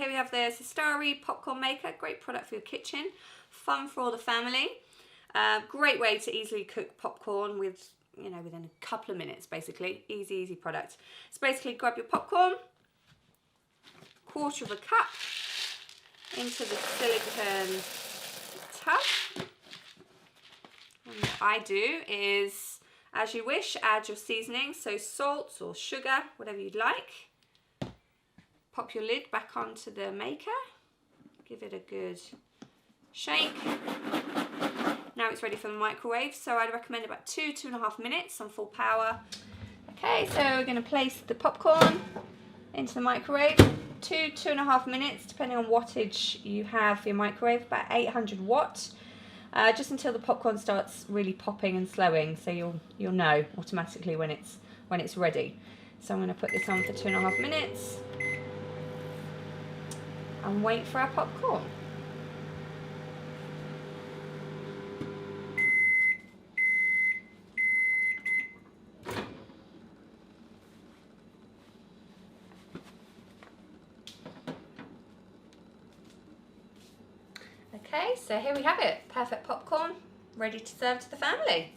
Here we have the Cestari popcorn maker, great product for your kitchen, fun for all the family. Great way to easily cook popcorn with, within a couple of minutes basically. Easy product. So basically grab your popcorn, 1/4 cup into the silicone tub. And what I do is, as you wish, add your seasonings, so salt or sugar, whatever you'd like. Pop your lid back onto the maker, give it a good shake. Now it's ready for the microwave, so I'd recommend about 2–2.5 minutes on full power. Okay, so we're going to place the popcorn into the microwave, 2–2.5 minutes, depending on wattage you have for your microwave, about 800 watts, just until the popcorn starts really popping and slowing, so you'll know automatically when it's ready. So I'm going to put this on for 2.5 minutes and wait for our popcorn. Okay, so here we have it, perfect popcorn, ready to serve to the family.